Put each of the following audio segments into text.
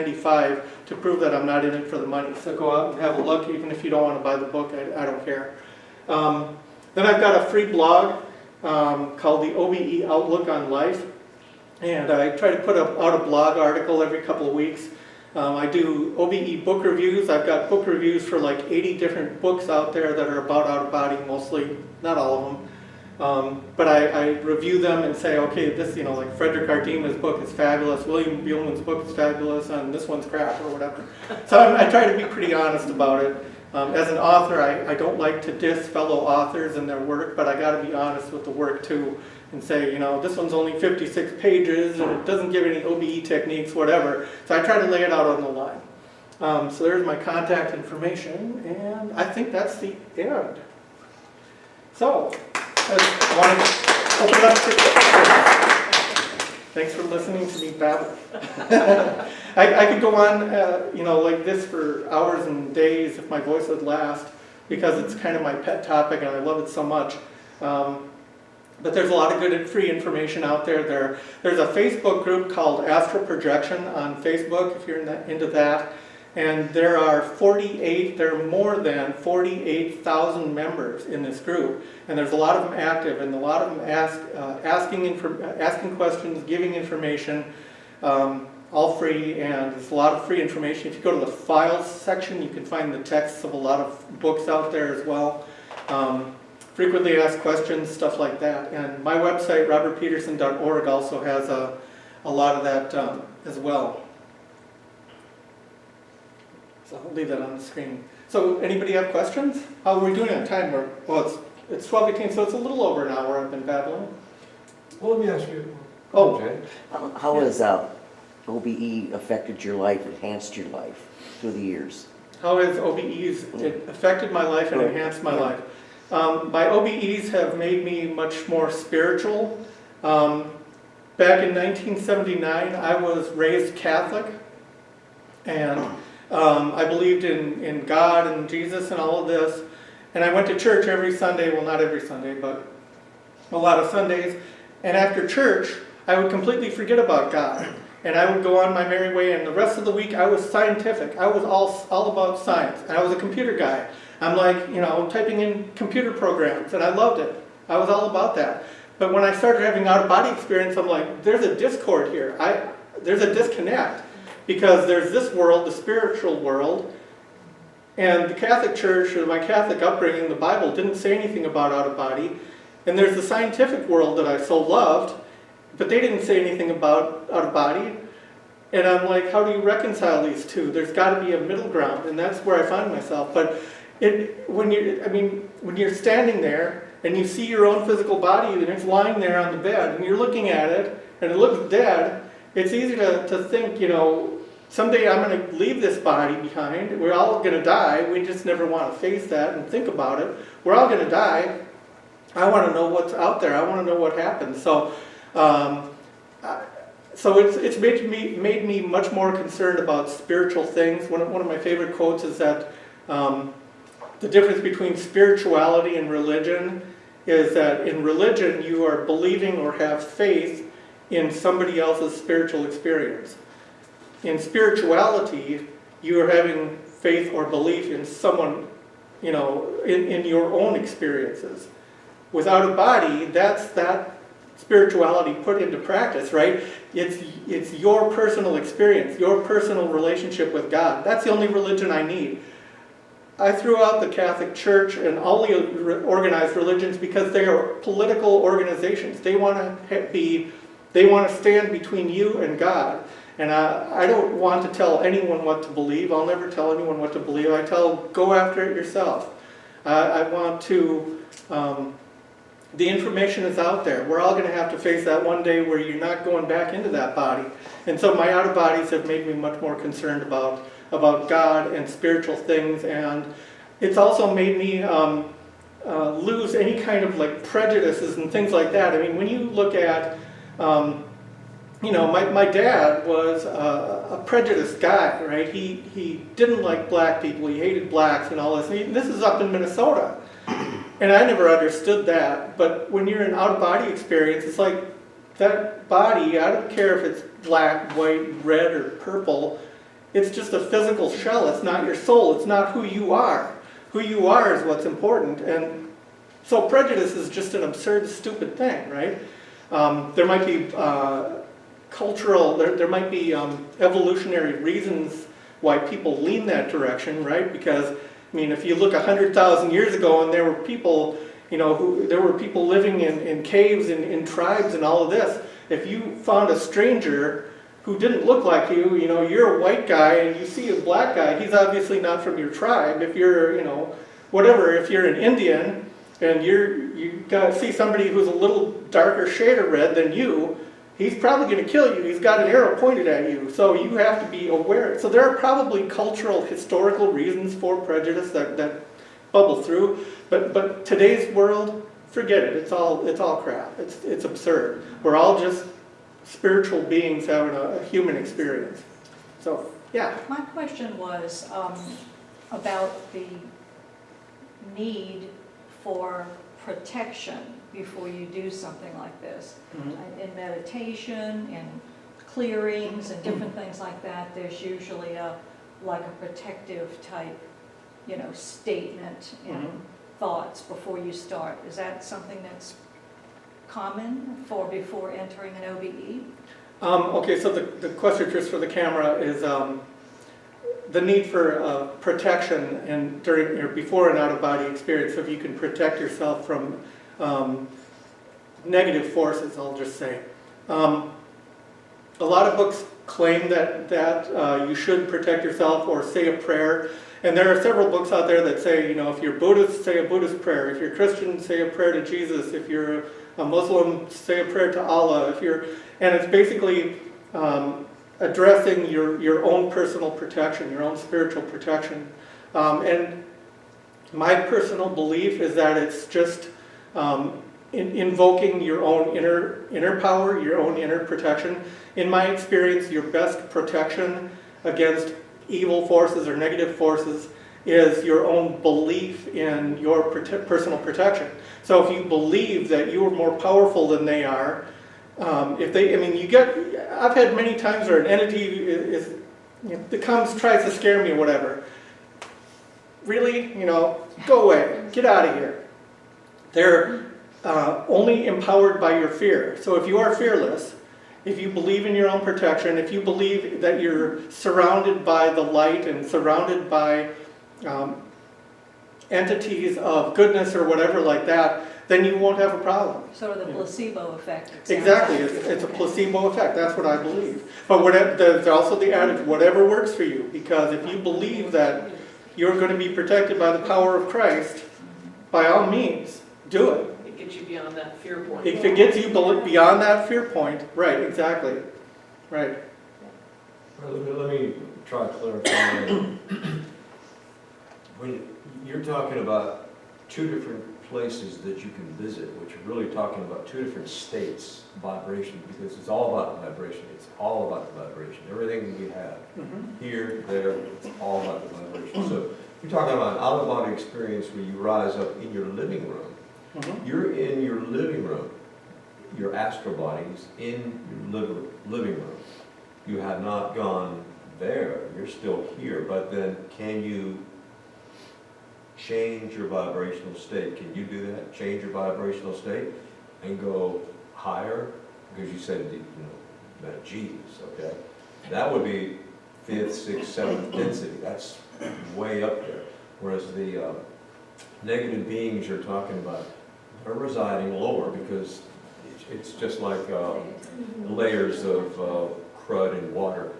$95 to prove that I'm not in it for the money. So go out and have a look, even if you don't want to buy the book, I don't care. Then I've got a free blog called the OBE Outlook on Life, and I try to put out a blog article every couple of weeks. I do OBE book reviews. I've got book reviews for like 80 different books out there that are about out of body, mostly, not all of them. But I review them and say, okay, this, like Frederick Ardima's book is fabulous, William Buhlman's book is fabulous, and this one's crap, or whatever. So I try to be pretty honest about it. As an author, I don't like to diss fellow authors and their work, but I got to be honest with the work too, and say, this one's only 56 pages, and it doesn't give any OBE techniques, whatever. So I try to lay it out on the line. So there's my contact information, and I think that's the end. So, I want to open it up to questions. Thanks for listening to me babble. I could go on, like this for hours and days if my voice would last, because it's kind of my pet topic and I love it so much. But there's a lot of good free information out there. There's a Facebook group called Astral Projection on Facebook, if you're into that. And there are more than 48,000 members in this group. And there's a lot of them active, and a lot of them asking questions, giving information, all free, and there's a lot of free information. If you go to the files section, you can find the texts of a lot of books out there as well. Frequently asked questions, stuff like that. And my website, robertpeterson.org, also has a lot of that as well. So I'll leave that on the screen. So anybody have questions? How are we doing on time? Well, it's 12:18, so it's a little over an hour I've been babbling. Well, let me ask you. How has OBE affected your life, enhanced your life through the years? How has OBEs affected my life and enhanced my life? My OBEs have made me much more spiritual. Back in 1979, I was raised Catholic, and I believed in God and Jesus and all of this. And I went to church every Sunday, well, not every Sunday, but a lot of Sundays. And after church, I would completely forget about God. And I would go on my merry way, and the rest of the week I was scientific. I was all about science. And I was a computer guy. I'm like, typing in computer programs, and I loved it. I was all about that. But when I started having out-of-body experience, I'm like, there's a discord here. There's a disconnect. Because there's this world, the spiritual world, and the Catholic Church, or my Catholic upbringing, the Bible, didn't say anything about out-of-body. And there's the scientific world that I so loved, but they didn't say anything about out-of-body. And I'm like, how do you reconcile these two? There's got to be a middle ground, and that's where I find myself. But when you're standing there and you see your own physical body and it's lying there on the bed and you're looking at it and it looks dead, it's easy to think, someday I'm going to leave this body behind. We're all going to die. We just never want to face that and think about it. We're all going to die. I want to know what's out there. I want to know what happens. So, it's made me much more concerned about spiritual things. One of my favorite quotes is that the difference between spirituality and religion is that in religion you are believing or have faith in somebody else's spiritual experience. In spirituality, you are having faith or belief in someone, in your own experiences. Without a body, that's that spirituality put into practice, right? It's your personal experience, your personal relationship with God. That's the only religion I need. I threw out the Catholic Church and all the organized religions because they are political organizations. They want to stand between you and God. And I don't want to tell anyone what to believe. I'll never tell anyone what to believe. I tell, go after it yourself. I want to, the information is out there. We're all going to have to face that one day where you're not going back into that body. And so my out-of-bodies have made me much more concerned about God and spiritual things. And it's also made me lose any kind of prejudices and things like that. I mean, when you look at, my dad was a prejudiced guy, right? He didn't like black people. He hated blacks and all this. And this is up in Minnesota. And I never understood that. But when you're in out-of-body experience, it's like that body, I don't care if it's black, white, red, or purple, it's just a physical shell. It's not your soul. It's not who you are. Who you are is what's important. And so prejudice is just an absurd, stupid thing, right? There might be cultural, there might be evolutionary reasons why people lean that direction, right? Because, I mean, if you look 100,000 years ago and there were people, there were people living in caves and in tribes and all of this. If you found a stranger who didn't look like you, you're a white guy and you see a black guy, he's obviously not from your tribe. If you're, whatever, if you're an Indian and you see somebody who's a little darker shade of red than you, he's probably going to kill you. He's got an arrow pointed at you. So you have to be aware. So there are probably cultural, historical reasons for prejudice that bubble through. But today's world, forget it. It's all crap. It's absurd. We're all just spiritual beings having a human experience. So, yeah. My question was about the need for protection before you do something like this. Mm-hmm. In meditation, in clearings, and different things like that, there's usually a protective type, statement and thoughts before you start. Is that something that's common for before entering an OBE? Okay, so the question just for the camera is the need for protection and during or before an out-of-body experience, so if you can protect yourself from negative forces, I'll just say. A lot of books claim that you should protect yourself or say a prayer. And there are several books out there that say, if you're Buddhist, say a Buddhist prayer. If you're Christian, say a prayer to Jesus. If you're a Muslim, say a prayer to Allah. And it's basically addressing your own personal protection, your own spiritual protection. And my personal belief is that it's just invoking your own inner power, your own inner protection. In my experience, your best protection against evil forces or negative forces is your own belief in your personal protection. So if you believe that you are more powerful than they are, I've had many times where an entity that comes, tries to scare me or whatever. Really, go away, get out of here. They're only empowered by your fear. So if you are fearless, if you believe in your own protection, if you believe that you're surrounded by the light and surrounded by entities of goodness or whatever like that, then you won't have a problem. Sort of the placebo effect. Exactly, it's a placebo effect, that's what I believe. But there's also the adage, whatever works for you, because if you believe that you're going to be protected by the power of Christ, by all means, do it. It gets you beyond that fear point. If it gets you beyond that fear point, right, exactly, right. Let me try to clarify. When you're talking about two different places that you can visit, which you're really talking about two different states, vibration, because it's all about vibration. It's all about the vibration. Everything we have, here, there, it's all about the vibration. So you're talking about an out-of-body experience where you rise up in your living room. You're in your living room. Your astral body is in your living room. You have not gone there. You're still here. But then can you change your vibrational state? Can you do that? Change your vibrational state and go higher? Because you said, that Jesus, okay? That would be 5th, 6th, 7th density. That's way up there. Whereas the negative beings you're talking about are residing lower because it's just like layers of crud and water.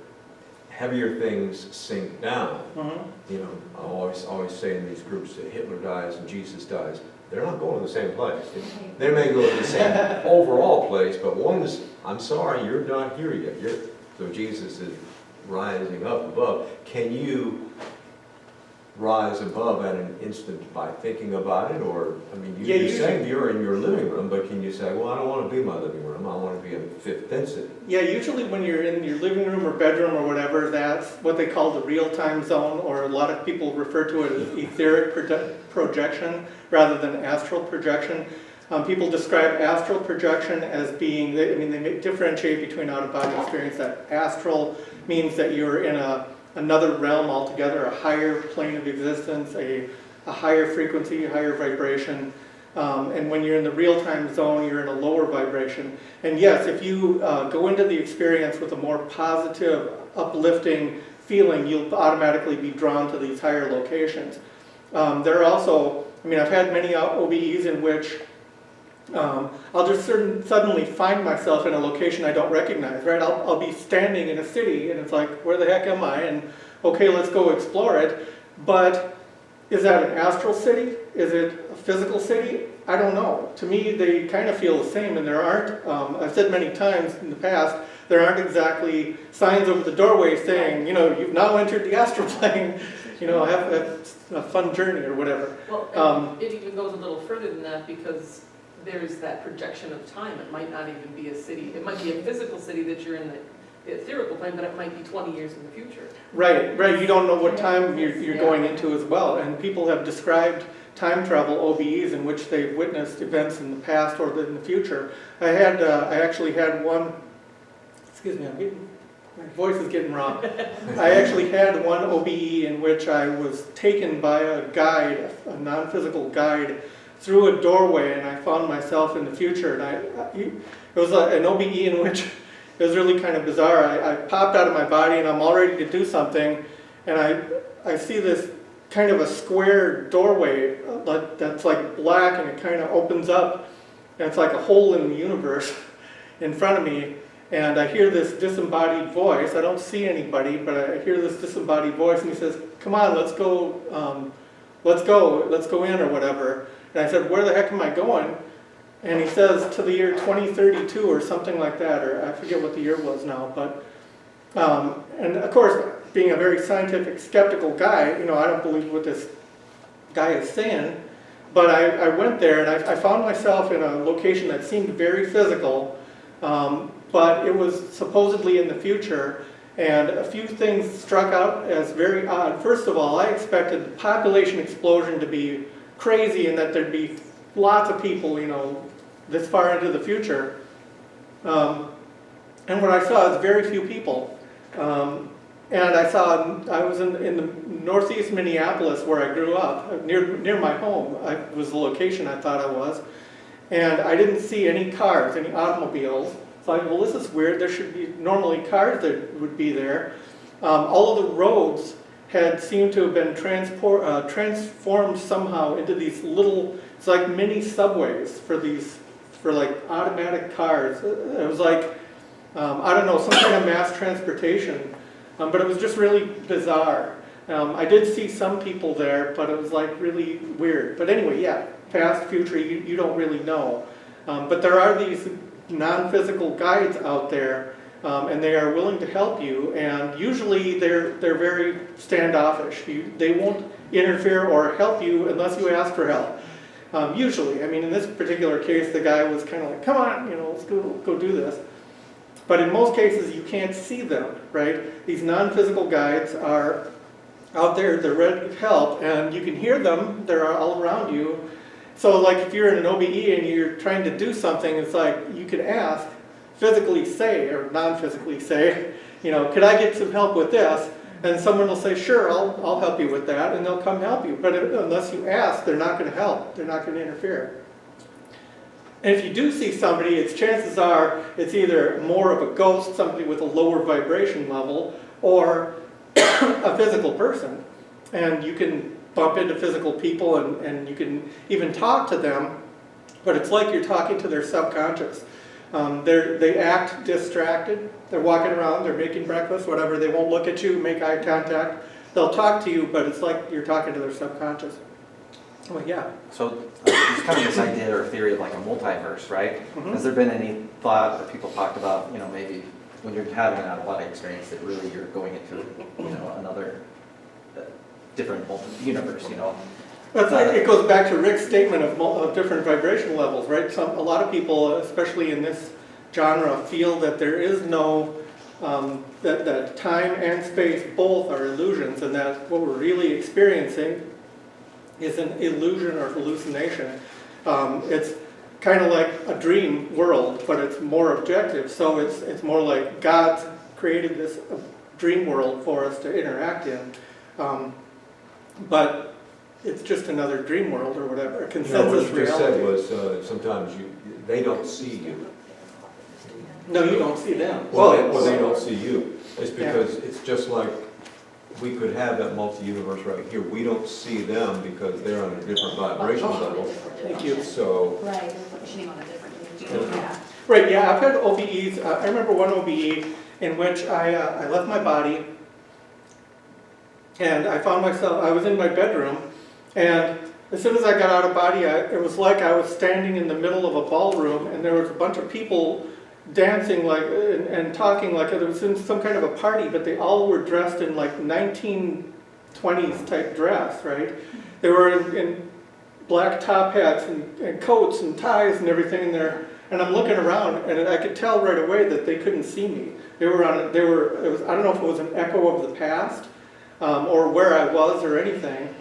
Heavier things sink down. I always say in these groups that Hitler dies and Jesus dies. They're not going to the same place. They may go to the same overall place, but one is, I'm sorry, you're not here yet. So Jesus is rising up above. Can you rise above at an instant by thinking about it? Or, you're saying you're in your living room, but can you say, well, I don't want to be in my living room. I want to be in 5th density. Yeah, usually when you're in your living room or bedroom or whatever, that's what they call the real-time zone, or a lot of people refer to it as etheric projection rather than astral projection. People describe astral projection as being, they differentiate between out-of-body experience. That astral means that you're in a another realm altogether, a higher plane of existence, a higher frequency, a higher vibration. And when you're in the real-time zone, you're in a lower vibration. And yes, if you go into the experience with a more positive, uplifting feeling, you'll automatically be drawn to these higher locations. There are also, I mean, I've had many OBEs in which I'll just suddenly find myself in a location I don't recognize, right? I'll be standing in a city and it's like, where the heck am I? And okay, let's go explore it. But is that an astral city? Is it a physical city? I don't know. To me, they kind of feel the same, and there aren't, I've said many times in the past, there aren't exactly signs over the doorway saying, you know, you've now entered the astral plane, you know, have a fun journey or whatever. Well, and it even goes a little further than that, because there's that projection of time. It might not even be a city. It might be a physical city that you're in the etherical plane, but it might be 20 years in the future. Right. You don't know what time you're going into as well. And people have described time travel OBEs in which they've witnessed events in the past or in the future. I actually had one, excuse me, my voice is getting wrong. I actually had one OBE in which I was taken by a guide, a non-physical guide, through a doorway, and I found myself in the future. And it was an OBE in which it was really kind of bizarre. I popped out of my body and I'm all ready to do something, and I see this kind of a square doorway that's like black, and it kind of opens up, and it's like a hole in the universe in front of me, and I hear this disembodied voice. I don't see anybody, but I hear this disembodied voice, and he says, "Come on, let's go in," or whatever. And I said, "Where the heck am I going?" And he says, "To the year 2032 or something like that," or I forget what the year was now. But and of course, being a very scientific, skeptical guy, you know, I don't believe what this guy is saying. But I went there, and I found myself in a location that seemed very physical, but it was supposedly in the future. And a few things struck out as very odd. First of all, I expected the population explosion to be crazy and that there'd be lots of people, you know, this far into the future. And what I saw is very few people. And I was in the northeast Minneapolis where I grew up, near my home. Was the location I thought I was. And I didn't see any cars, any automobiles. So I thought, well, this is weird. There should be normally cars that would be there. All of the roads had seemed to have been transformed somehow into these little, it's like mini subways for like automatic cars. It was like, I don't know, some kind of mass transportation, but it was just really bizarre. I did see some people there, but it was like really weird. But anyway, yeah, past, future, you don't really know. But there are these non-physical guides out there, and they are willing to help you, and usually they're very standoffish. They won't interfere or help you unless you ask for help. Usually, I mean, in this particular case, the guy was kind of like, "Come on, you know, let's go do this." But in most cases, you can't see them, right? These non-physical guides are out there, they're ready to help, and you can hear them, they're all around you. So like if you're in an OBE and you're trying to do something, it's like you can ask, physically say, or non-physically say, you know, "Could I get some help with this?" And someone will say, "Sure, I'll help you with that," and they'll come help you. But unless you ask, they're not going to help. They're not going to interfere. And if you do see somebody, chances are it's either more of a ghost, somebody with a lower vibration level, or a physical person. And you can bump into physical people and you can even talk to them, but it's like you're talking to their subconscious. They act distracted. They're walking around, they're making breakfast, whatever. They won't look at you, make eye contact. They'll talk to you, but it's like you're talking to their subconscious. Well, yeah. So there's kind of this idea or theory of like a multiverse, right? Mhm. Has there been any thought or people talked about, you know, maybe when you're having an out-of-body experience that really you're going into, you know, another different universe, you know? That's like, it goes back to Rick's statement of different vibration levels, right? A lot of people, especially in this genre, feel that there is no, that time and space both are illusions, and that what we're really experiencing is an illusion or hallucination. It's kind of like a dream world, but it's more objective. So it's more like God created this dream world for us to interact in. But it's just another dream world or whatever, a No, what consensus you just said reality. was, sometimes they don't see you. No, you don't see them. Well, they don't see you. It's because it's just like, we could have that multi-universe right here. We don't see them because they're on a different vibrational level. Thank you. So, Right, functioning on a different dimension. Yeah. Right, yeah, I've had OBEs. I remember one OBE in which I left my body and I found myself, I was in my bedroom, and as soon as I got out of body, it was like I was standing in the middle of a ballroom and there was a bunch of people dancing like and talking like it was in some kind of a party, but they all were dressed in like 1920s type dress, right? They were in black top hats and coats and ties and everything in there. And I'm looking around, and I could tell right away that they couldn't see me. It was, I don't know if it was an echo of the past, or where I was or anything,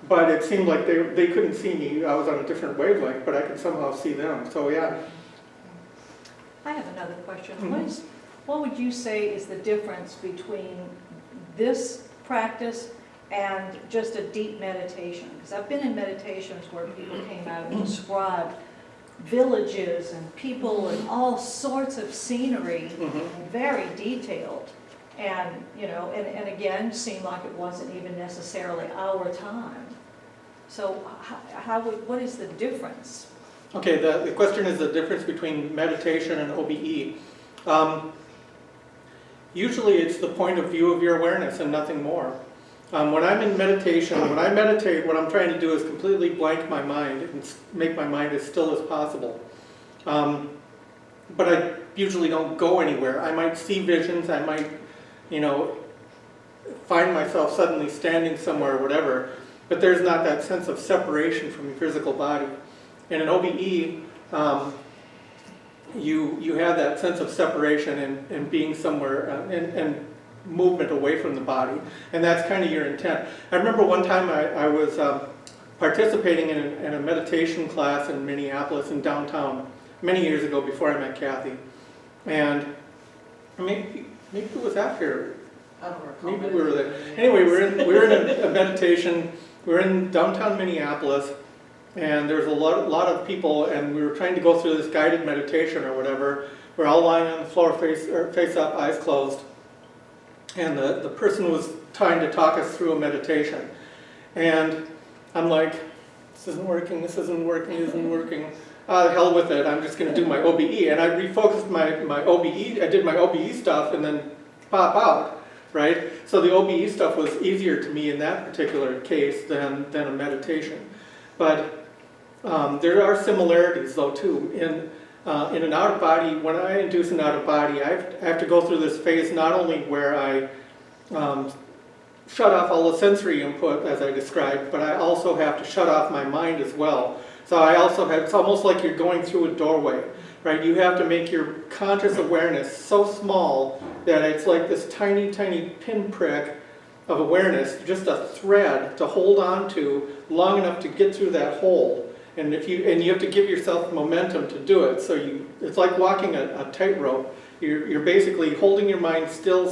but it seemed like they couldn't see me. I was on a different wavelength, but I could somehow see them. So yeah. I have another question. Mhm. What would you say is the difference between this practice and just a deep meditation? Because I've been in meditations where people came out and described villages and people and all sorts of scenery, very detailed, and and again seemed like it wasn't even necessarily our time. So what is the difference? Okay, the question is the difference between meditation and OBE. Usually it's the point of view of your awareness and nothing more. When I'm in meditation, when I meditate, what I'm trying to do is completely blank my mind and make my mind as still as possible. But I usually don't go anywhere. I might see visions, I might, find myself suddenly standing somewhere or whatever, but there's not that sense of separation from your physical body. In an OBE, you have that sense of separation and being somewhere and movement away from the body, and that's kind of your intent. I remember one time I was participating in a meditation class in Minneapolis in downtown many years ago before I met Kathy, and maybe it was after. I don't recall. Maybe we were there. Anyway, we were in a meditation. We were in downtown Minneapolis, and there was a lot of people, and we were trying to go through this guided meditation or whatever. We're all lying on the floor, face up, eyes closed, and the person was trying to talk us through a meditation, and I'm like, this isn't working. This isn't working. This isn't working. The hell with it. I'm just going to do my OBE, and I refocused my OBE. I did my OBE stuff, and then pop out. Right? So the OBE stuff was easier to me in that particular case than a meditation. But there are similarities though too. In an out-of-body, when I induce an out-of-body, I have to go through this phase not only where I shut off all the sensory input as I described, but I also have to shut off my mind as well. So it's almost like you're going through a doorway. Right? You have to make your conscious awareness so small that it's like this tiny, tiny pinprick of awareness, just a thread to hold on to long enough to get through that hole. And you have to give yourself momentum to do it. So it's like walking a tightrope. You're basically holding your mind still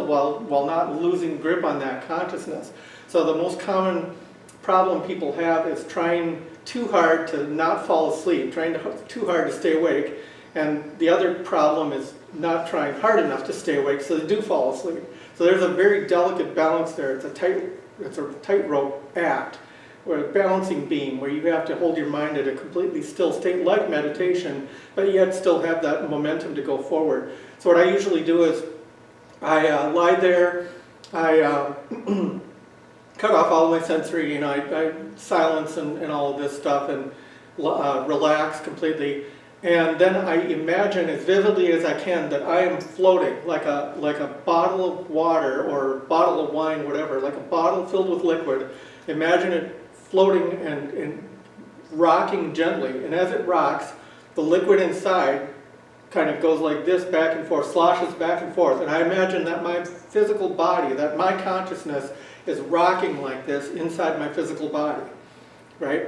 while not losing grip on that consciousness. So the most common problem people have is trying too hard to not fall asleep, trying too hard to stay awake, and the other problem is not trying hard enough to stay awake, so they do fall asleep. So there's a very delicate balance there. It's a tightrope act, or a balancing beam, where you have to hold your mind at a completely still state, like meditation, but yet still have that momentum to go forward. So what I usually do is I lie there, I cut off all my sensory, I silence and all of this stuff and relax completely. And then I imagine as vividly as I can that I am floating like a bottle of water or bottle of wine, whatever, like a bottle filled with liquid. Imagine it floating and rocking gently. And as it rocks, the liquid inside kind of goes like this, back and forth, sloshes back and forth. And I imagine that my physical body, that my consciousness is rocking like this inside my physical body, right?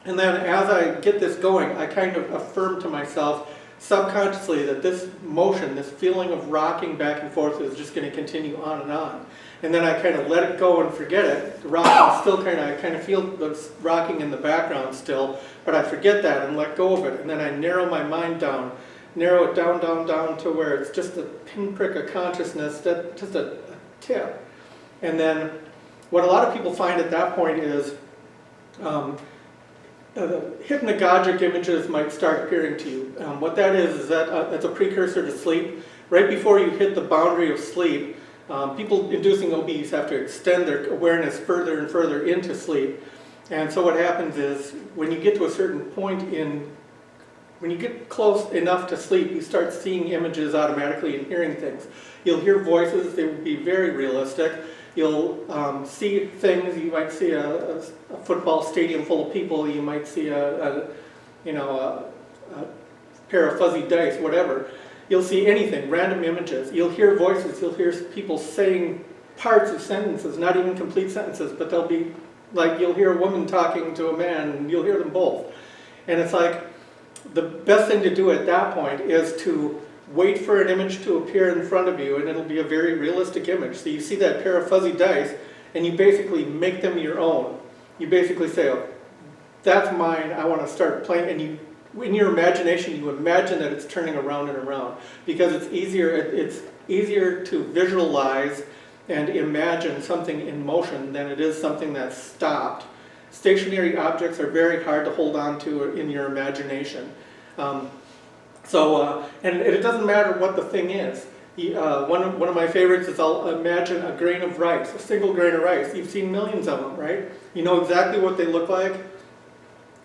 And then as I get this going, I kind of affirm to myself subconsciously that this motion, this feeling of rocking back and forth is just going to continue on and on. And then I kind of let it go and forget it. The rocking still I kind of feel the rocking in the background still, but I forget that and let go of it. And then I narrow my mind down, narrow it down to where it's just a pinprick of consciousness, just a tip. And then what a lot of people find at that point is the hypnagogic images might start appearing to you. What that is that it's a precursor to sleep. Right before you hit the boundary of sleep, people inducing OBEs have to extend their awareness further and further into sleep. And so what happens is when you get to a certain point when you get close enough to sleep, you start seeing images automatically and hearing things. You'll hear voices, they will be very realistic. You'll see things, you might see a football stadium full of people, you might see a pair of fuzzy dice, whatever. You'll see anything, random images. You'll hear voices, you'll hear people saying parts of sentences, not even complete sentences, but they'll be like, you'll hear a woman talking to a man, and you'll hear them both. And it's like, the best thing to do at that point is to wait for an image to appear in front of you, and it'll be a very realistic image. So you see that pair of fuzzy dice, and you basically make them your own. You basically say, oh, that's mine, I want to start playing, and you, in your imagination, you imagine that it's turning around and around, because it's easier to visualize and imagine something in motion than it is something that's stopped. Stationary objects are very hard to hold on to in your imagination. And it doesn't matter what the thing is. One of my favorites is I'll imagine a grain of rice, a single grain of rice. You've seen millions of them, right? You know exactly what they look like.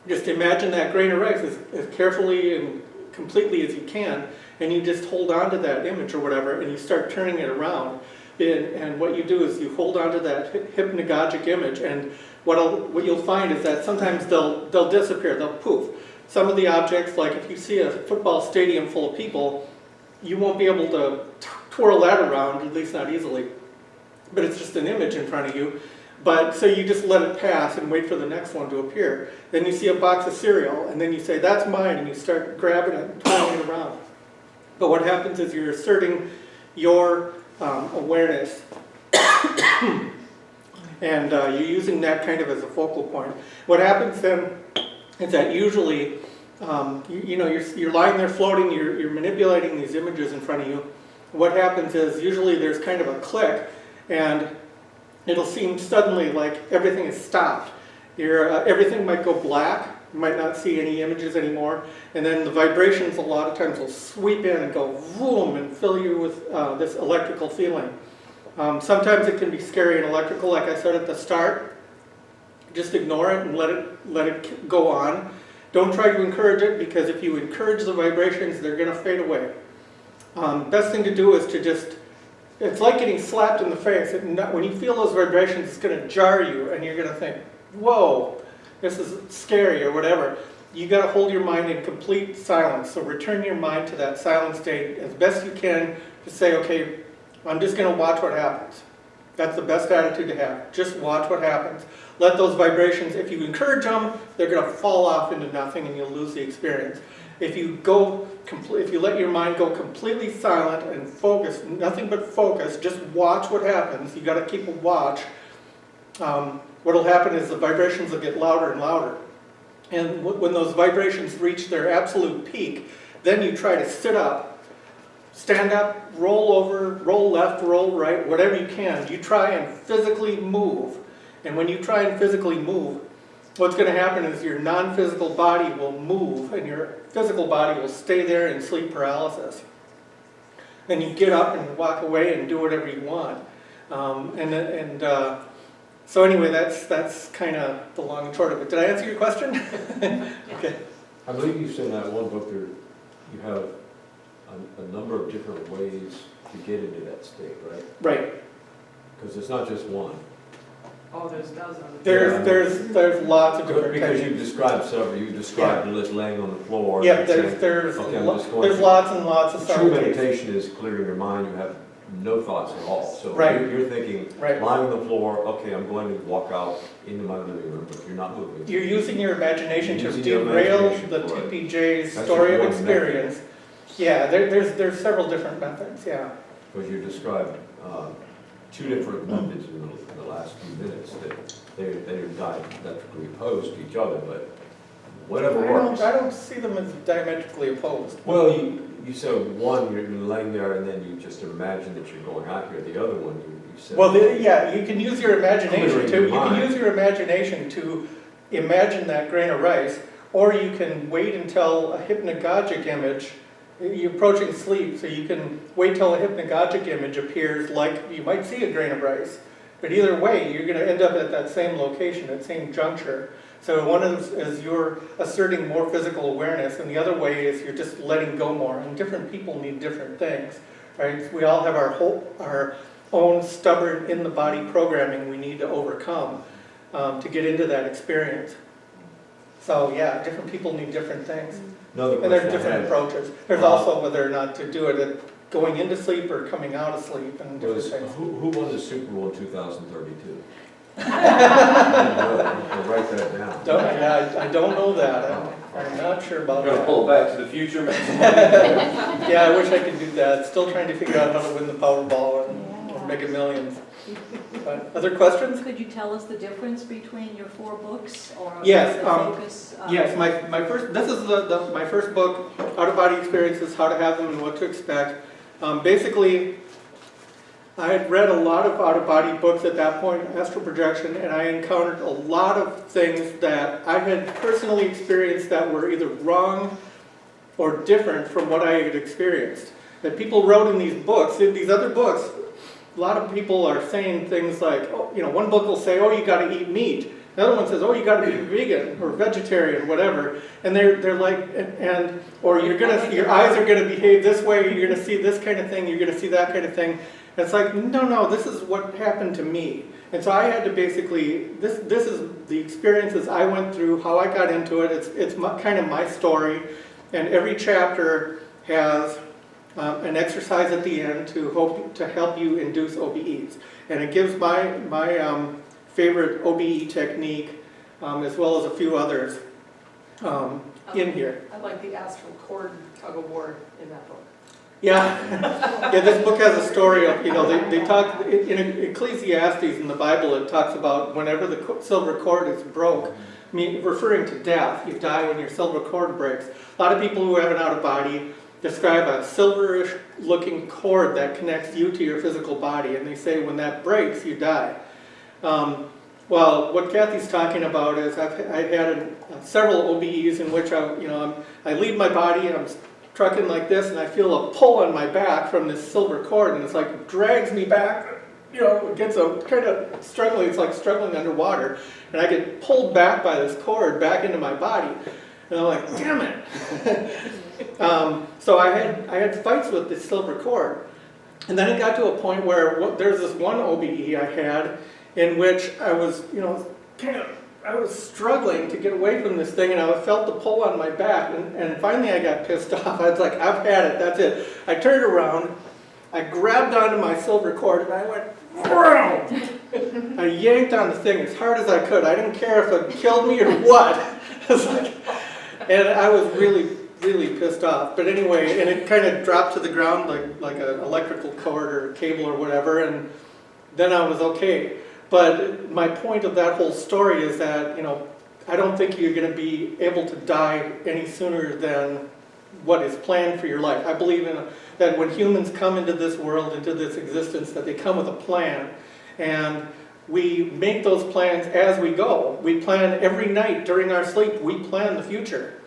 Just imagine that grain of rice as carefully and completely as you can, and you just hold on to that image or whatever, and you start turning it around. And what you do is you hold on to that hypnagogic image, and what you'll find is that sometimes they'll disappear, they'll poof. Some of the objects, like if you see a football stadium full of people, you won't be able to twirl that around, at least not easily. But it's just an image in front of you. But so you just let it pass and wait for the next one to appear. Then you see a box of cereal, and then you say, that's mine, and you start grabbing it and twirling it around. But what happens is you're asserting your awareness, and you're using that kind of as a focal point. What happens then is that usually, you're lying there floating, you're manipulating these images in front of you. What happens is usually there's kind of a click, and it'll seem suddenly like everything is stopped. Everything might go black, you might not see any images anymore, and then the vibrations a lot of times will sweep in and go boom and fill you with this electrical feeling. Sometimes it can be scary and electrical, like I said at the start. Just ignore it and let it go on. Don't try to encourage it, because if you encourage the vibrations, they're going to fade away. Best thing to do is to just, it's like getting slapped in the face. When you feel those vibrations, it's going to jar you, and you're going to think, whoa, this is scary or whatever. You got to hold your mind in complete silence. So return your mind to that silent state as best you can. Just say, okay, I'm just going to watch what happens. That's the best attitude to have. Just watch what happens. Let those vibrations, if you encourage them, they're going to fall off into nothing and you'll lose the experience. If you let your mind go completely silent and focus, nothing but focus, just watch what happens. You got to keep a watch. What will happen is the vibrations will get louder and louder. And when those vibrations reach their absolute peak, then you try to sit up, stand up, roll over, roll left, roll right, whatever you can. You try and physically move. And when you try and physically move, what's going to happen is your non-physical body will move and your physical body will stay there in sleep paralysis. Then you get up and walk away and do whatever you want. So anyway, that's kind of the long and short of it. Did I answer your question? Okay. I believe you said in that one book there you have a number of different ways to get into that state, right? Right. Because it's not just one. Oh, there's dozens. There's lots of different Because techniques. you described several. You described just laying on the floor. Yeah, and saying, there's okay, I'm just going there's to- lots and lots of True simultaneous. meditation is clearing your mind. You have no thoughts at all. So Right. you're thinking, Right. lying on the floor, okay, I'm going to walk out into my living room, but you're not moving. You're using your imagination to Using your derail imagination the for it. TPJ's That's story of just one method. experience Yeah, there's several different methods, yeah. Because you described two different methods in the last few minutes, that they're diametrically opposed to each other, but whatever works. I don't see them as diametrically opposed. Well, you said one, you're laying there and then you just imagine that you're going out here. The other one, you said. Well, yeah, you can use your imagination Clearing your mind. to imagine that grain of rice, or you can wait until a hypnagogic image, you're approaching sleep, so you can wait till a hypnagogic image appears like you might see a grain of rice. But either way, you're gonna end up at that same location, that same juncture. So one is you're asserting more physical awareness, and the other way is you're just letting go more. And different people need different things, right? We all have our own stubborn in-the-body programming we need to overcome to get into that experience. So yeah, different people need different things. Another And there's question I different had approaches. There's also whether or not to do it going into sleep or coming out of sleep and different was, things. who won the Super Bowl in 2032? I'll write that down. I don't know that. I'm not sure about We're gonna that. pull it back to the future, make some money. Yeah, I wish I could do that. Still trying to figure out how to win the Powerball and Mega Millions. But other questions? Could you tell us the difference between your 4 books, or Yes, the focus? Yes, my first, this is my first book, Out-of-Body Experiences, How to Have Them and What to Expect. Basically, I had read a lot of out-of-body books at that point, astral projection, and I encountered a lot of things that I had personally experienced that were either wrong or different from what I had experienced. That people wrote in these books, these other books, a lot of people are saying things like, oh, one book will say, oh, you got to eat meat. The other one says, oh, you got to be vegan or vegetarian, whatever. And they're like, or your eyes are gonna behave this way. You're gonna see this kind of thing. You're gonna see that kind of thing. And it's like, no, this is what happened to me. And so I had to basically, this is the experiences I went through, how I got into it. It's kind of my story, and every chapter has an exercise at the end to help you induce OBEs. And it gives my favorite OBE technique, as well as a few others in here. I like the astral cord tug of war in that book. Yeah, this book has a story of, they talk, in Ecclesiastes in the Bible, it talks about whenever the silver cord is broke, referring to death, you die when your silver cord breaks. A lot of people who have an out-of-body describe a silverish looking cord that connects you to your physical body, and they say when that breaks, you die. Well, what Kathy's talking about is I've had several OBEs in which I leave my body and I'm trucking like this, and I feel a pull on my back from this silver cord, and it's like drags me back. It gets a kind of struggling. It's like struggling underwater, and I get pulled back by this cord back into my body, and I'm like, damn it. So I had fights with this silver cord, and then it got to a point where there's this one OBE I had in which I was, I was struggling to get away from this thing, and I felt the pull on my back, and finally I got pissed off. I was like, I've had it, that's it. I turned around, I grabbed onto my silver cord, and I went, vroom! I yanked on the thing as hard as I could. I didn't care if it killed me or what. And I was really, really pissed off. But anyway, and it kind of dropped to the ground like an electrical cord or cable or whatever, and then I was okay. But my point of that whole story is that, I don't think you're going to be able to die any sooner than what is planned for your life. I believe that when humans come into this world, into this existence, that they come with a plan. And we make those plans as we go. We plan every night during our sleep, we plan the future.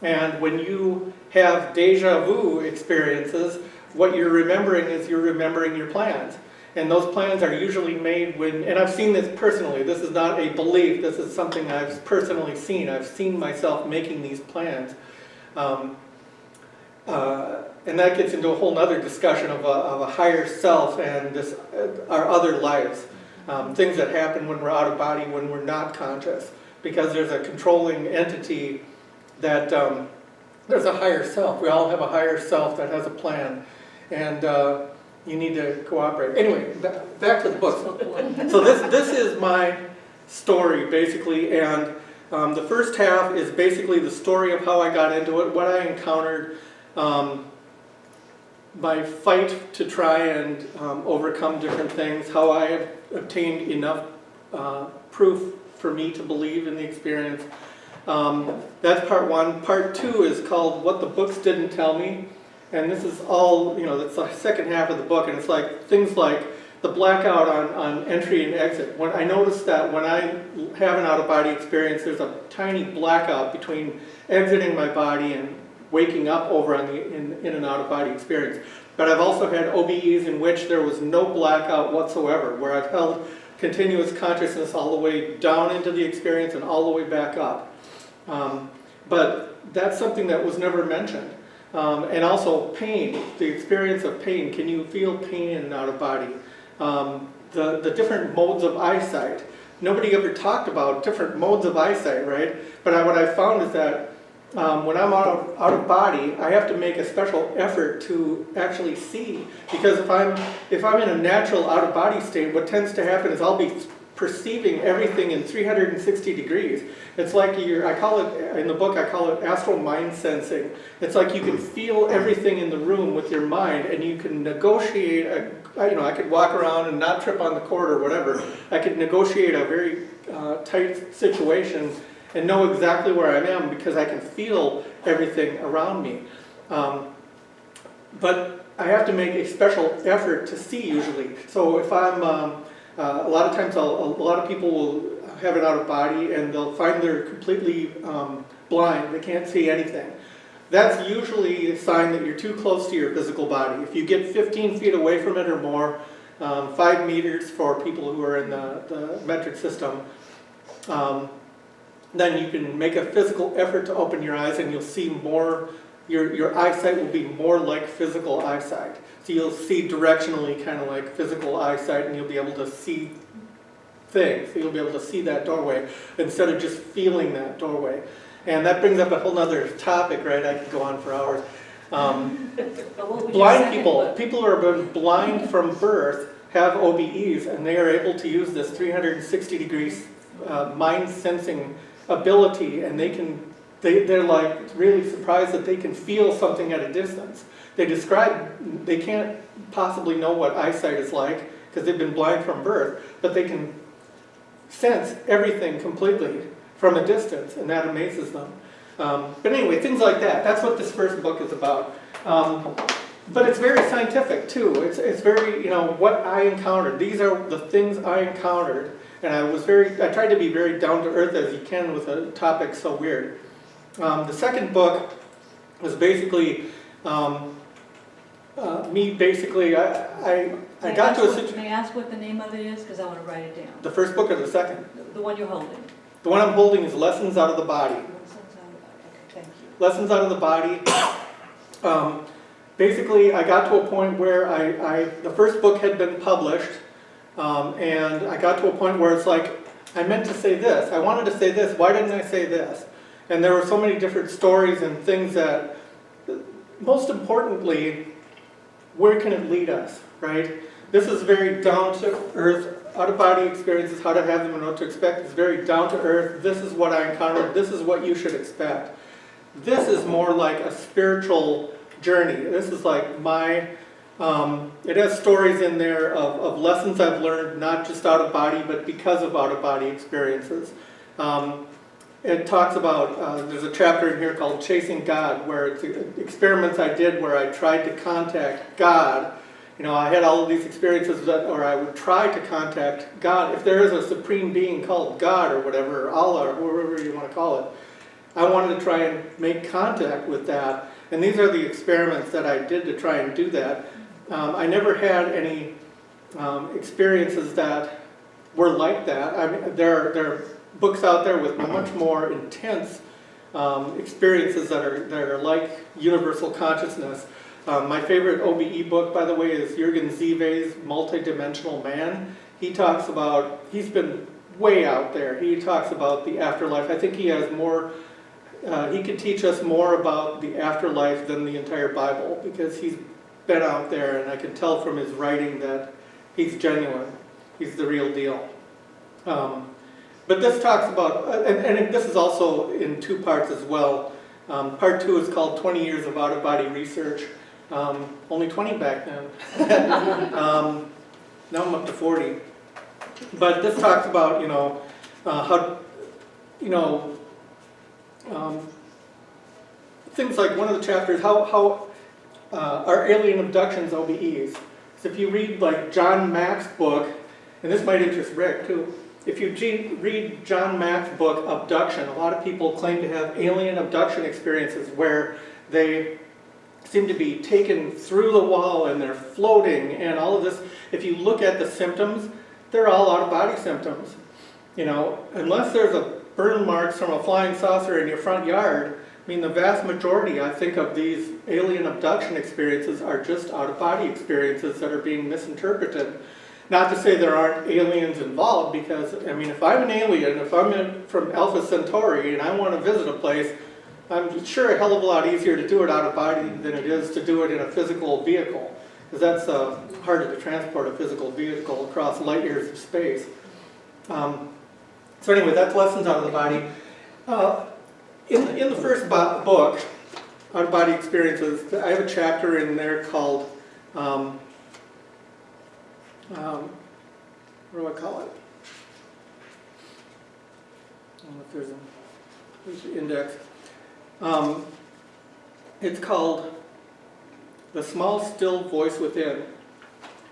And when you have deja vu experiences, what you're remembering is you're remembering your plans. And those plans are usually made and I've seen this personally, this is not a belief, this is something I've personally seen. I've seen myself making these plans. And that gets into a whole other discussion of a higher self and our other lives. Things that happen when we're out of body, when we're not conscious. Because there's a controlling entity that, there's a higher self. We all have a higher self that has a plan. And you need to cooperate. Anyway, back to the book. So this is my story, basically, and the first half is basically the story of how I got into it, what I encountered, my fight to try and overcome different things, how I have obtained enough proof for me to believe in the experience. That's part one. Part two is called What the Books Didn't Tell Me. And this is all, that's the second half of the book, and it's like things like the blackout on entry and exit. When I noticed that when I have an out-of-body experience, there's a tiny blackout between exiting my body and waking up over on the in an out-of-body experience. But I've also had OBEs in which there was no blackout whatsoever, where I've held continuous consciousness all the way down into the experience and all the way back up. But that's something that was never mentioned. And also pain, the experience of pain. Can you feel pain in and out of body? The different modes of eyesight. Nobody ever talked about different modes of eyesight, right? But what I found is that when I'm out of body, I have to make a special effort to actually see. Because if I'm in a natural out of body state, what tends to happen is I'll be perceiving everything in 360 degrees. It's like I call it, in the book, I call it astral mind sensing. It's like you can feel everything in the room with your mind, and you can negotiate, I could walk around and not trip on the cord or whatever. I could negotiate a very tight situation and know exactly where I am because I can feel everything around me. But I have to make a special effort to see usually. So if I'm, a lot of times a lot of people will have it out of body and they'll find they're completely blind. They can't see anything. That's usually a sign that you're too close to your physical body. If you get 15 feet away from it or more, 5 meters for people who are in the metric system, then you can make a physical effort to open your eyes and you'll see more, your eyesight will be more like physical eyesight. So you'll see directionally kind of like physical eyesight and you'll be able to see things. So you'll be able to see that doorway instead of just feeling that doorway. And that brings up a whole other topic, right? I could go on for hours. Blind people who have been blind from birth have OBEs and they are able to use this 360 degrees mind sensing ability, and they're like really surprised that they can feel something at a distance. They can't possibly know what eyesight is like because they've been blind from birth, but they can sense everything completely from a distance, and that amazes them. But anyway, things like that. That's what this first book is about. But it's very scientific too. It's very, what I encountered. These are the things I encountered. And I tried to be very down to earth as you can with a topic so weird. The second book was basically me basically, I got to a situation. May I ask what the name of it is? Because I want to write it down. The first book or the second? The one you're holding. The one I'm holding is Lessons Out of the Body. Okay, thank you. Lessons Out of the Body. Basically, I got to a point where the first book had been published. And I got to a point where it's like, I meant to say this. I wanted to say this. Why didn't I say this? And there were so many different stories and things that, most importantly, where can it lead us, right? This is very down to earth, out-of-body experiences, how to have them and what to expect. It's very down to earth. This is what I encountered. This is what you should expect. This is more like a spiritual journey. This is like it has stories in there of lessons I've learned, not just out of body, but because of out of body experiences. It talks about, there's a chapter in here called Chasing God, where it's experiments I did where I tried to contact God. I had all of these experiences or I would try to contact God. If there is a supreme being called God or whatever, or Allah, or whatever you want to call it, I wanted to try and make contact with that. And these are the experiments that I did to try and do that. I never had any experiences that were like that. I mean, there are books out there with much more intense experiences that are like universal consciousness. My favorite OBE book, by the way, is Jürgen Ziewe's Multidimensional Man. He's been way out there. He talks about the afterlife. I think he has more, he could teach us more about the afterlife than the entire Bible, because he's been out there, and I can tell from his writing that he's genuine. He's the real deal. But this talks about, and this is also in 2 parts as well. Part 2 is called 20 Years of Out-of-Body Research. Only 20 back then. Now I'm up to 40. But this talks about, how, things like one of the chapters, how are alien abductions OBEs? So if you read like John Mack's book, and this might interest Rick too, if you read John Mack's book, Abduction, a lot of people claim to have alien abduction experiences where they seem to be taken through the wall and they're floating and all of this. If you look at the symptoms, they're all out-of-body symptoms. Unless there's a burn marks from a flying saucer in your front yard, I mean, the vast majority, I think, of these alien abduction experiences are just out-of-body experiences that are being misinterpreted. Not to say there aren't aliens involved, because, I mean, if I'm an alien, if I'm from Alpha Centauri and I want to visit a place, I'm sure a hell of a lot easier to do it out-of-body than it is to do it in a physical vehicle, because that's harder to transport a physical vehicle across light years of space. So anyway, that's lessons out of the body. In the first book, Out-of-Body Experiences, I have a chapter in there called, what do I call it? I don't know if there's an index. It's called The Small Still Voice Within.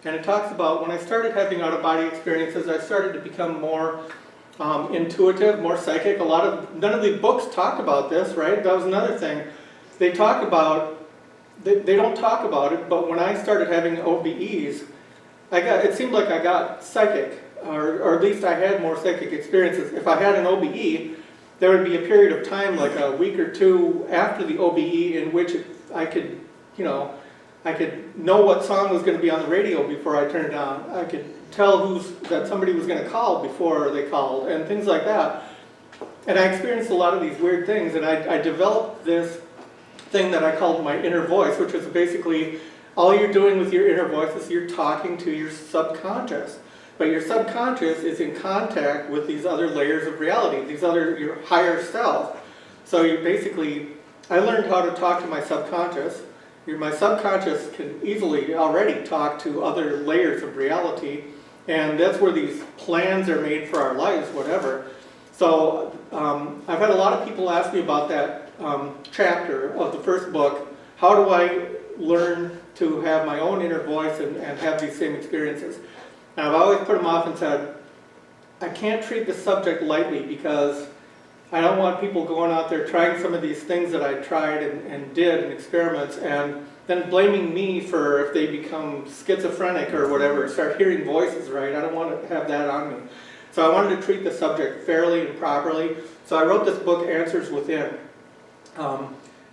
And it talks about when I started having out-of-body experiences, I started to become more intuitive, more psychic. None of the books talk about this, right? That was another thing. They talk about, they don't talk about it, but when I started having OBEs, it seemed like I got psychic, or at least I had more psychic experiences. If I had an OBE, there would be a period of time, like a week or two after the OBE, in which I could know what song was going to be on the radio before I turned it on. I could tell that somebody was going to call before they called, and things like that. And I experienced a lot of these weird things, and I developed this thing that I called my inner voice, which is basically all you're doing with your inner voice is you're talking to your subconscious. But your subconscious is in contact with these other layers of reality, your higher self. So I learned how to talk to my subconscious. My subconscious can easily already talk to other layers of reality, and that's where these plans are made for our lives, whatever. So I've had a lot of people ask me about that chapter of the first book. How do I learn to have my own inner voice and have these same experiences? And I've always put them off and said, I can't treat the subject lightly, because I don't want people going out there trying some of these things that I tried and did and experiments, and then blaming me for if they become schizophrenic or whatever, start hearing voices, right? I don't want to have that on me. So I wanted to treat the subject fairly and properly. So I wrote this book, Answers Within.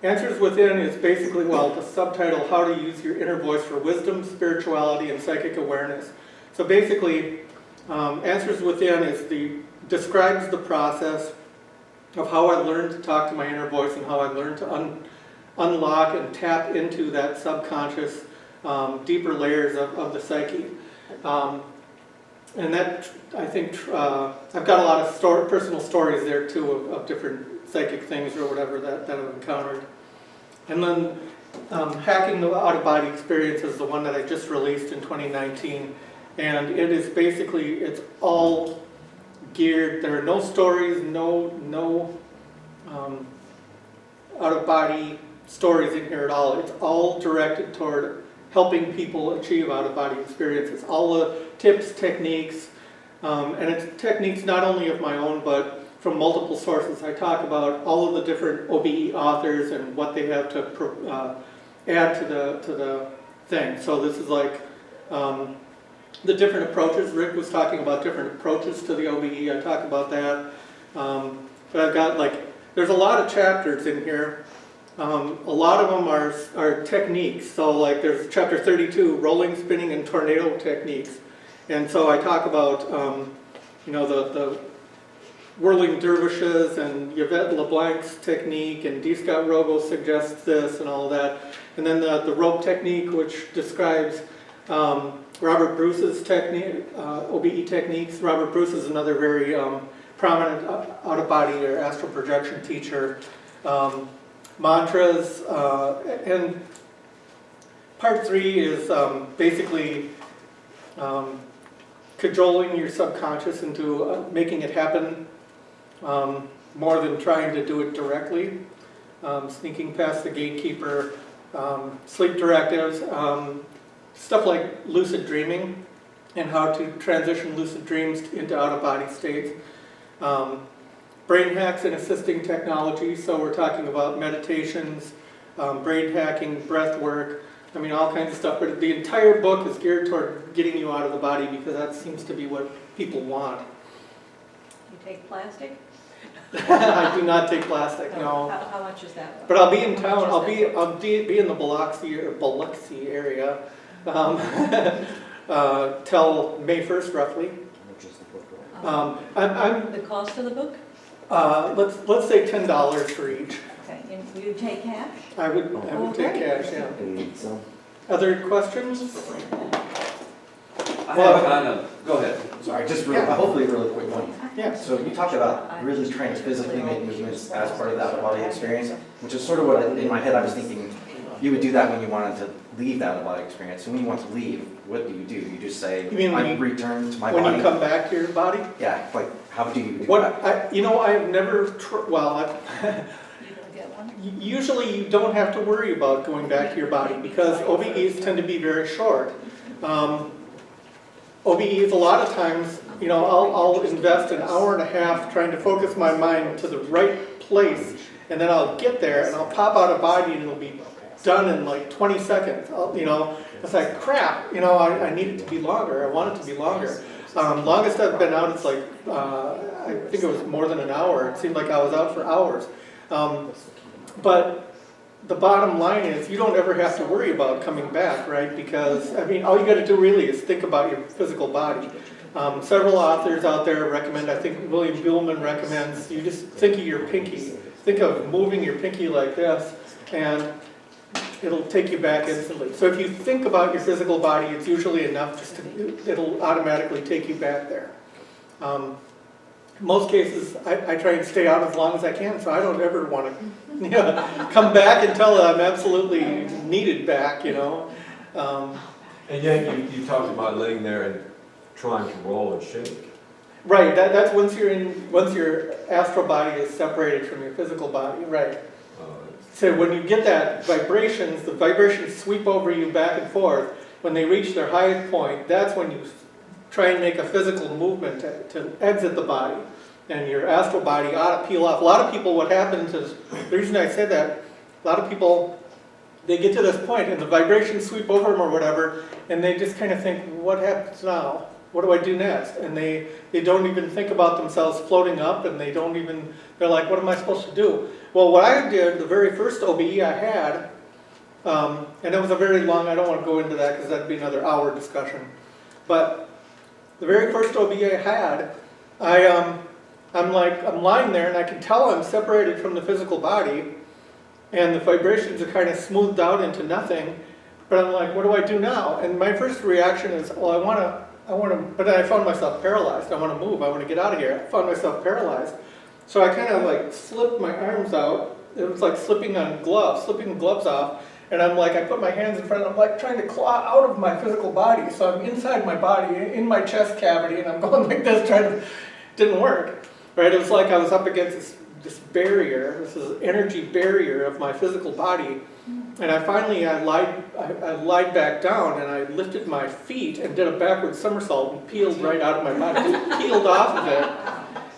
Answers Within is basically, the subtitle, How to Use Your Inner Voice for Wisdom, Spirituality, and Psychic Awareness. So basically, Answers Within describes the process of how I learned to talk to my inner voice and how I learned to unlock and tap into that subconscious, deeper layers of the psyche. And that, I think, I've got a lot of personal stories there too of different psychic things or whatever that I've encountered. And then Hacking the Out-of-Body Experience is the one that I just released in 2019. And it is basically, it's all geared, there are no stories, no out-of-body stories in here at all. It's all directed toward helping people achieve out-of-body experiences. All the tips, techniques, and it's techniques not only of my own, but from multiple sources. I talk about all of the different OBE authors and what they have to add to the thing. So this is like the different approaches. Rick was talking about different approaches to the OBE. I talk about that. But I've got there's a lot of chapters in here. A lot of them are techniques. So there's chapter 32, rolling, spinning, and tornado techniques. And so I talk about, the whirling dervishes and Yvette LeBlanc's technique, and D. Scott Rogo suggests this and all of that. And then the rope technique, which describes Robert Bruce's technique, OBE techniques. Robert Bruce is another very prominent out-of-body or astral projection teacher. Mantras, and Part 3 is basically cajoling your subconscious into making it happen more than trying to do it directly. Sneaking past the gatekeeper, sleep directives, stuff like lucid dreaming and how to transition lucid dreams into out-of-body states. Brain hacks and assisting technology, so we're talking about meditations, brain hacking, breath work, I mean all kinds of stuff, but the entire book is geared toward getting you out of the body because that seems to be what people want. You take plastic? I do not take plastic, no. How much is that? But I'll be in town, How much is that? I'll be in the Biloxi area till May 1st roughly. I'm The cost of the book? let's say $10 for each. Okay, and you take cash? I would take cash, yeah. So, Other questions? I have kind of, go ahead. Sorry, just real, hopefully a really quick one. Yeah. So you talked about really trying to physically make movements as part of the out-of-body experience, which is sort of what, in my head, I was thinking, you would do that when you wanted to leave the out-of-body experience. So when you want to leave, what do? You just say, You mean when I you- return to my When body? you come back to your body? Yeah, like, how do you do What, that? I have never, well, You don't get one? usually you don't have to worry about going back to your body because OBEs tend to be very short. OBEs, a lot of times, you know, I'll invest an hour and a half trying to focus my mind to the right place, and then I'll get there and I'll pop out of body and it'll be done in like 20 seconds. You know, it's like crap. You know, I need it to be longer. I want it to be longer. Longest I've been out, it's like I think it was more than an hour. It seemed like I was out for hours. But the bottom line is you don't ever have to worry about coming back, right? Because, I mean, all you got to do really is think about your physical body. Several authors out there recommend, I think William Buhlman recommends, you just think of your pinky. Think of moving your pinky like this, and it'll take you back instantly. So if you think about your physical body, it's usually enough just to, it'll automatically take you back there. In most cases, I try and stay out as long as I can, so I don't ever want to come back until I'm absolutely needed back, you know. And yet you talked about laying there and trying to roll and shake. Right, that's once your astral body is separated from your physical body, right. So when you get that vibrations, the vibrations sweep over you back and forth. When they reach their highest point, that's when you try and make a physical movement to exit the body. And your astral body ought to peel off. A lot of people, what happens is, the reason I say that, a lot of people, they get to this point and the vibrations sweep over them or whatever, and they just kind of think, what happens now? What do I do next? And they don't even think about themselves floating up, and they're like, what am I supposed to do? Well, what I did, the very first OBE I had, and it was a very long, I don't want to go into that because that'd be another hour discussion, but the very first OBE I had, I'm lying there and I can tell I'm separated from the physical body, and the vibrations are kind of smoothed out into nothing, but I'm like, what do I do now? And my first reaction is, well, I want to, but then I found myself paralyzed. I want to move, I want to get out of here. I found myself paralyzed. So I kind of like slipped my arms out. It was like slipping the gloves off. And I'm like, I put my hands in front, I'm like trying to claw out of my physical body. So I'm inside my body, in my chest cavity, and I'm going like this, didn't work. Right? It was like I was up against this barrier, this is energy barrier of my physical body. And I lied back down and I lifted my feet and did a backward somersault and peeled right out of my body, just peeled off of it.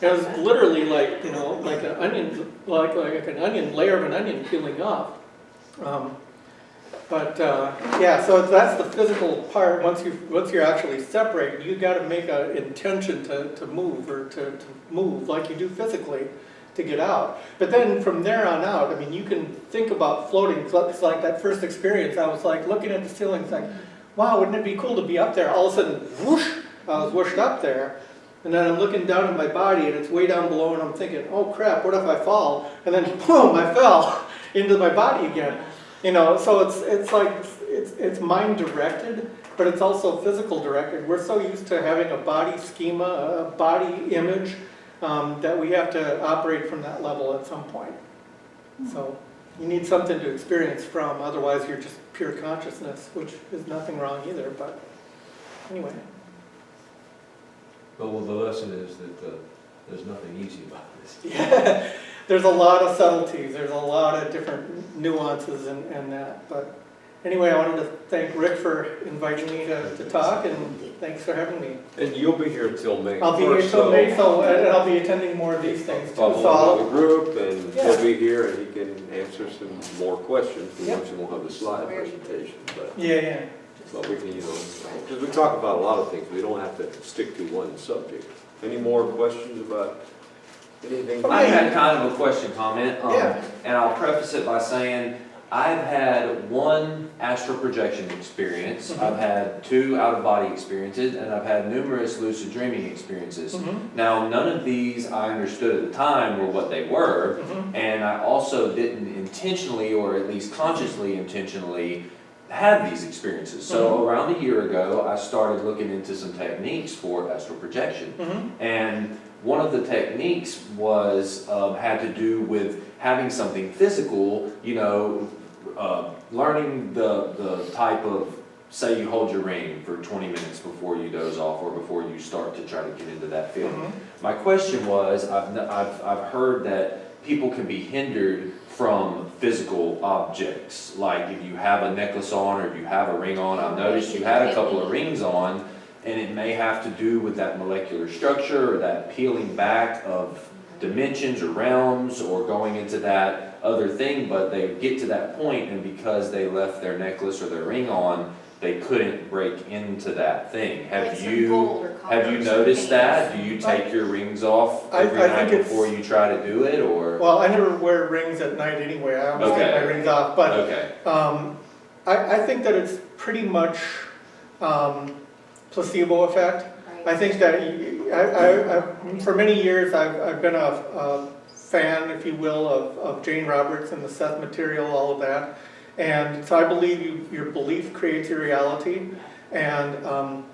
It was literally like, you know, like an onion, like an onion, layer of an onion peeling off. Yeah, so that's the physical part. Once you're actually separated, you got to make an intention to move or to move like you do physically to get out. But then from there on out, I mean, you can think about floating. It's like that first experience. I was like looking at the ceiling, it's like, wow, wouldn't it be cool to be up there? All of a sudden, whoosh, I was whooshed up there. And then I'm looking down at my body and it's way down below and I'm thinking, oh crap, what if I fall? And then boom, I fell into my body again. You know, so it's like, it's mind directed, but it's also physical directed. We're so used to having a body schema, a body image, that we have to operate from that level at some point. So, You need something to experience from, otherwise you're just pure consciousness, which is nothing wrong either, but anyway. But well, the lesson is that there's nothing easy about this. Yeah, there's a lot of subtleties, there's a lot of different nuances and that, but anyway, I wanted to thank Rick for inviting me to talk, and thanks for having me. And you'll be here until May 1st. I'll be here till May, and I'll be attending more of these things too, Follow so along I'll, the group, and Yeah. he'll be here, and he can answer some more questions. We Yep. want you won't have the slide presentation, but yeah. we can, because we talk about a lot of things. We don't have to stick to one subject. Any more questions about anything? Oh, I had kind of a question comment, Yeah. and I'll preface it by saying, I've had one astral projection experience, Mhm. I've had 2 out-of-body experiences, and I've had numerous lucid dreaming experiences. Mhm, Now, none of these I understood at the time were what they were, mhm. and I also didn't intentionally, or at least consciously intentionally, have these experiences. So around a year ago, I started looking into some techniques for astral projection. Mhm. And one of the techniques was, had to do with having something physical, learning the type of, say you hold your ring for 20 minutes before you doze off or before you start to try to get into that field. Mhm. My question was, I've heard that people can be hindered from physical objects, like if you have a necklace on or if you have a ring on. I've noticed you had a couple of rings on, and it may have to do with that molecular structure or that peeling back of dimensions or realms or going into that other thing, but they get to that point, and because they left their necklace or their ring on, they couldn't break into that thing. Have you noticed that? Do you take your rings off every I night think before you try to do it, or? Well, I never wear rings at night anyway, I always take Okay. my rings off, but Okay, I think that it's pretty much placebo effect. I think that for many years, I've been a fan, if you will, of Jane Roberts and the Seth material, all of that. And so I believe your belief creates your reality. And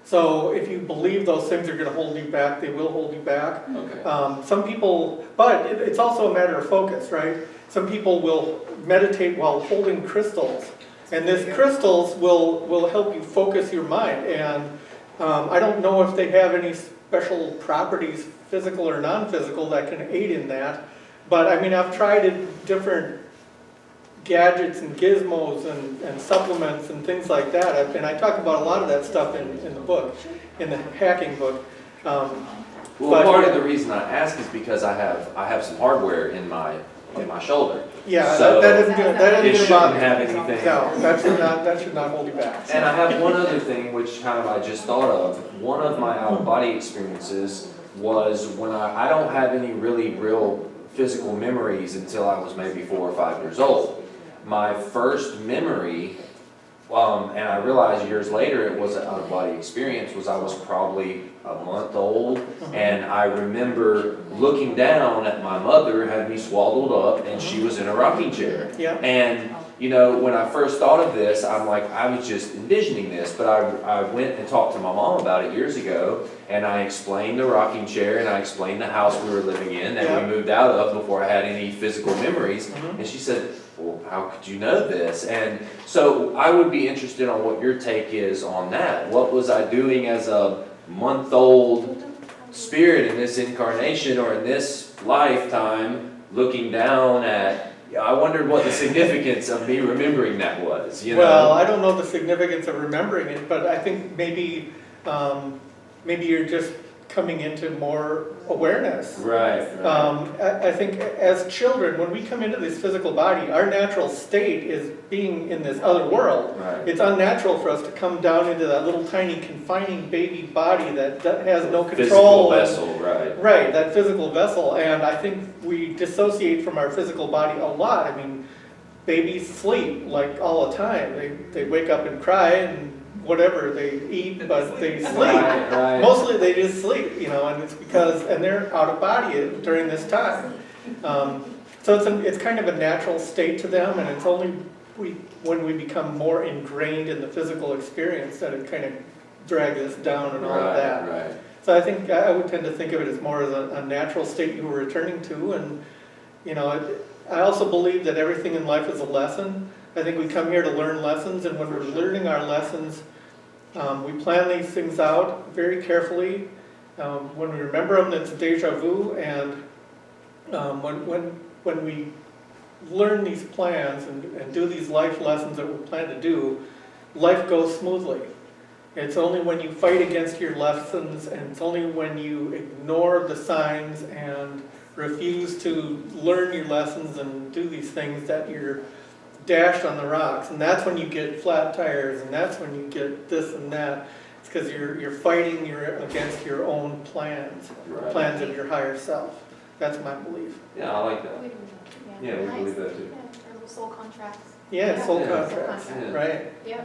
so if you believe those things are going to hold you back, they will hold you back. okay. Some people, but it's also a matter of focus, right? Some people will meditate while holding crystals. And these crystals will help you focus your mind. And I don't know if they have any special properties, physical or non-physical, that can aid in that. But I mean, I've tried different gadgets and gizmos and supplements and things like that. And I talk about a lot of that stuff in the book, in the hacking book. Well, but- part of the reason I ask is because I have some hardware in my shoulder. Yeah, So, that isn't gonna, that It isn't shouldn't gonna have bother anything. you. No, that should not hold you back. And I have one other thing, which kind of I just thought of. One of my out-of-body experiences was when I don't have any really real physical memories until I was maybe 4 or 5 years old. My first memory, and I realized years later it was an out-of-body experience, was I was probably a month old, and I remember looking down at my mother, had me swaddled up, and she was in a rocking chair. Yeah. And, when I first thought of this, I'm like, I was just envisioning this, but I went and talked to my mom about it years ago, and I explained the rocking chair, and I explained the house we were living in, that we moved out of before I had any physical memories, and she said, well, how could you know this? And so I would be interested on what your take is on that. What was I doing as a month-old spirit in this incarnation or in this lifetime looking down at, I wondered what the significance of me remembering that was, Well, I don't know the significance of remembering it, but I think maybe you're just coming into more awareness. Right. I think as children, when we come into this physical body, our natural state is being in this other world. Right. It's unnatural for us to come down into that little tiny confining baby body that has no Physical control. vessel, right. Right, that physical vessel, and I think we dissociate from our physical body a lot. I mean, babies sleep like all the time. They wake up and cry and whatever, they eat, but they sleep. Right. Mostly they just sleep, and it's because, and they're out of body during this time. So it's kind of a natural state to them, and it's only when we become more ingrained in the physical experience that it kind of drags us down and all of that. Right. So I think I would tend to think of it as more as a natural state you were returning to, and I also believe that everything in life is a lesson. I think we come here to learn lessons, and when we're learning our lessons, we plan these things out very carefully. When we remember them, it's deja vu, and when we learn these plans and do these life lessons that we plan to do, life goes smoothly. It's only when you fight against your lessons, and it's only when you ignore the signs and refuse to learn your lessons and do these things that you're dashed on the rocks. And that's when you get flat tires, and that's when you get this and that. It's because you're fighting against your own plans, Right. plans of your higher self. That's my belief. Yeah, I like that. We believe that. Yeah, we Nice. believe that too. Yeah, our little soul contracts. Yeah, soul Yeah. contracts, Soul contract. right? Yeah.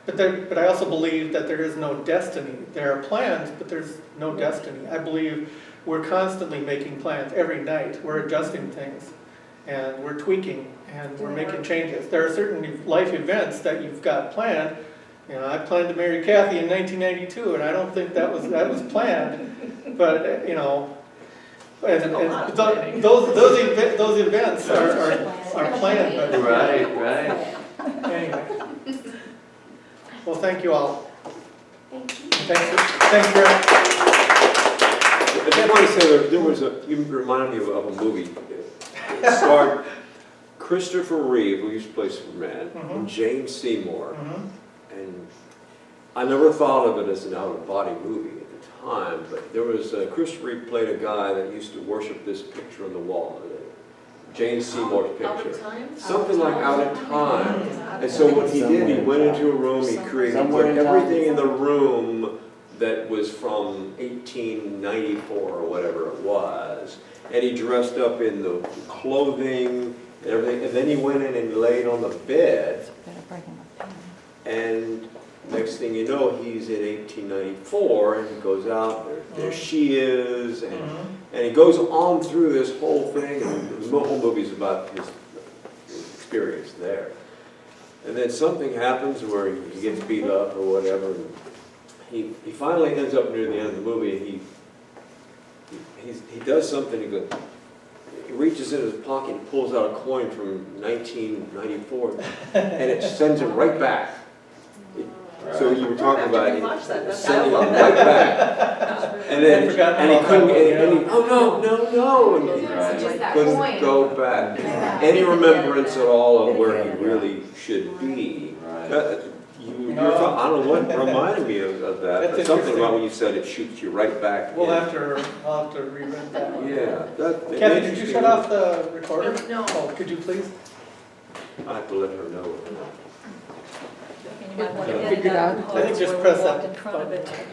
But I also believe that there is no destiny. There are plans, but there's no destiny. I believe we're constantly making plans every night. We're adjusting things, and we're tweaking, and we're making changes. There are certain life events that you've got planned. You know, I planned to marry Kathy in 1992, and I don't think that was planned. But you know, and those events are planned. But Right. anyway. Well, thank you all. Thank you. Thanks for. I just want to say, there was you reminded me of a movie. It starred Christopher Reeve, who used to play Superman, and Jane Seymour. And I never thought of it as an out-of-body movie at the time, but there was, Christopher Reeve played a guy that used to worship this picture on the wall, Jane Seymour's Out picture. of time? Something like Out of Time. And so what he did, he went into a room, he created, he put everything in the room that was from 1894 or whatever it was. And he dressed up in the clothing and everything, and then he went in and laid on the bed. And next thing you know, he's in 1894, and he goes out, and there she is, and he goes on through this whole thing, and the whole movie's about his experience there. And then something happens where he gets beat up or whatever, and he finally ends up near the end of the movie, and he does something. He reaches in his pocket and pulls out a coin from 1994, and it sends him right back. So you were talking about it, sending him right back, and then he couldn't, and he, oh no, and he Just that couldn't coin. go back. Any remembrance at all of where he really should be. I don't know what reminded me of that, That's but something interesting. about when you said it shoots you right back. I'll in. have to reread that one. Yeah. Kathy, did you shut off the recorder? No. Oh, could you please? I have to let her know. And you might want to Yeah. edit out I think just where we press walked that in front of it. button.